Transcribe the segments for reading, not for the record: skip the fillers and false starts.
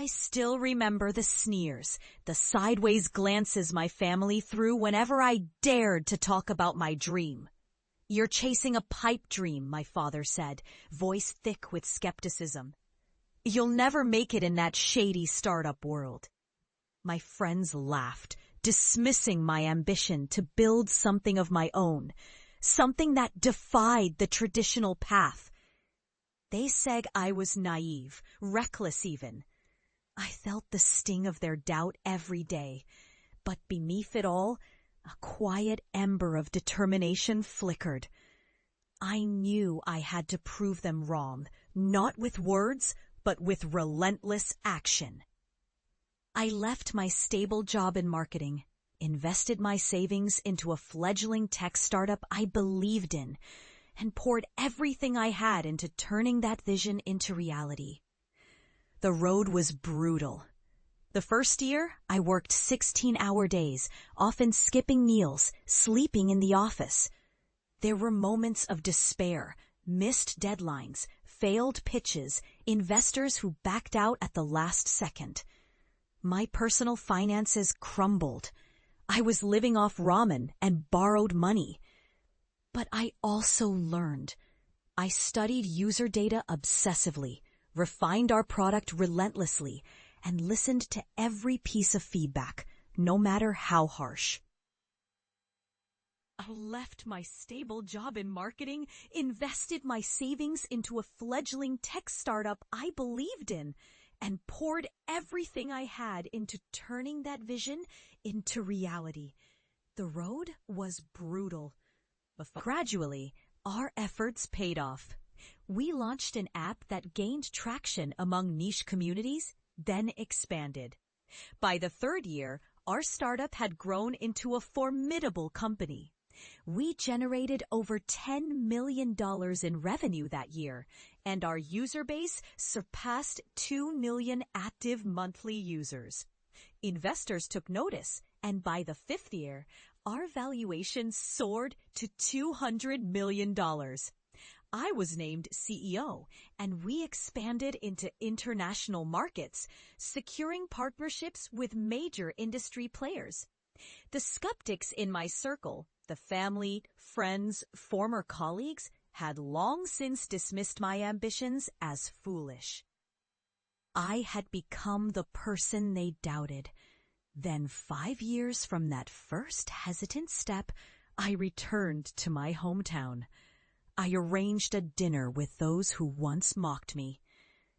I still remember the sneers, the sideways glances my family threw whenever I dared to talk about my dream. "You're chasing a pipe dream," my father said, voice thick with skepticism. "You'll never make it in that shady startup world." My friends laughed, dismissing my ambition to build something of my own, something that defied the traditional path. They said I was naive, reckless even. I felt the sting of their doubt every day, but beneath it all, a quiet ember of determination flickered. I knew I had to prove them wrong, not with words, but with relentless action. I left my stable job in marketing, invested my savings into a fledgling tech startup I believed in, and poured everything I had into turning that vision into reality. The road was brutal. The first year, I worked 16-hour days, often skipping meals, sleeping in the office. There were moments of despair, missed deadlines, failed pitches, investors who backed out at the last second. My personal finances crumbled. I was living off ramen and borrowed money. But I also learned. I studied user data obsessively, refined our product relentlessly, and listened to every piece of feedback, no matter how harsh. I left my stable job in marketing, invested my savings into a fledgling tech startup I believed in, and poured everything I had into turning that vision into reality. The road was brutal. But gradually, our efforts paid off. We launched an app that gained traction among niche communities, then expanded. By the third year, our startup had grown into a formidable company. We generated over $10 million in revenue that year, and our user base surpassed 2 million active monthly users. Investors took notice, and by the fifth year, our valuation soared to $200 million. I was named CEO, and we expanded into international markets, securing partnerships with major industry players. The skeptics in my circle, the family, friends, former colleagues, had long since dismissed my ambitions as foolish. I had become the person they doubted. Then 5 years from that first hesitant step, I returned to my hometown. I arranged a dinner with those who once mocked me.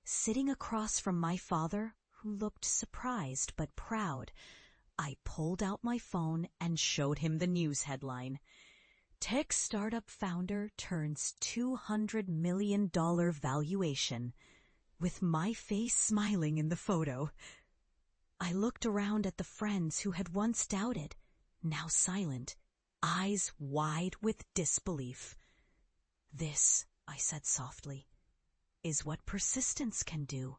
Sitting across from my father, who looked surprised but proud, I pulled out my phone and showed him the news headline. Tech startup founder turns $200 million valuation, with my face smiling in the photo. I looked around at the friends who had once doubted, now silent, eyes wide with disbelief. "This," I said softly, "is what persistence can do."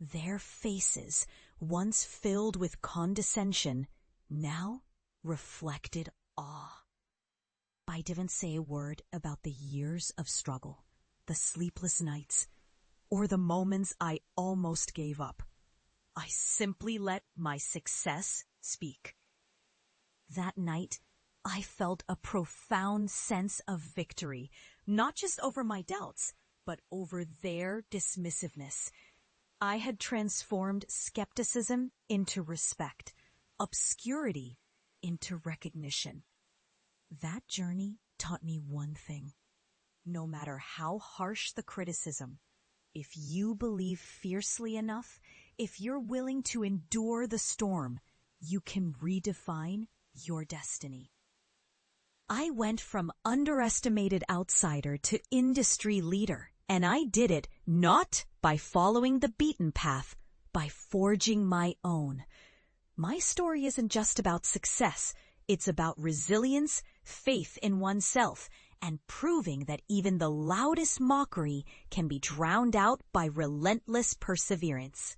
Their faces, once filled with condescension, now reflected awe. I didn't say a word about the years of struggle, the sleepless nights, or the moments I almost gave up. I simply let my success speak. That night, I felt a profound sense of victory, not just over my doubts, but over their dismissiveness. I had transformed skepticism into respect, obscurity into recognition. That journey taught me one thing. No matter how harsh the criticism, if you believe fiercely enough, if you're willing to endure the storm, you can redefine your destiny. I went from underestimated outsider to industry leader, and I did it not by following the beaten path, by forging my own. My story isn't just about success. It's about resilience, faith in oneself, and proving that even the loudest mockery can be drowned out by relentless perseverance.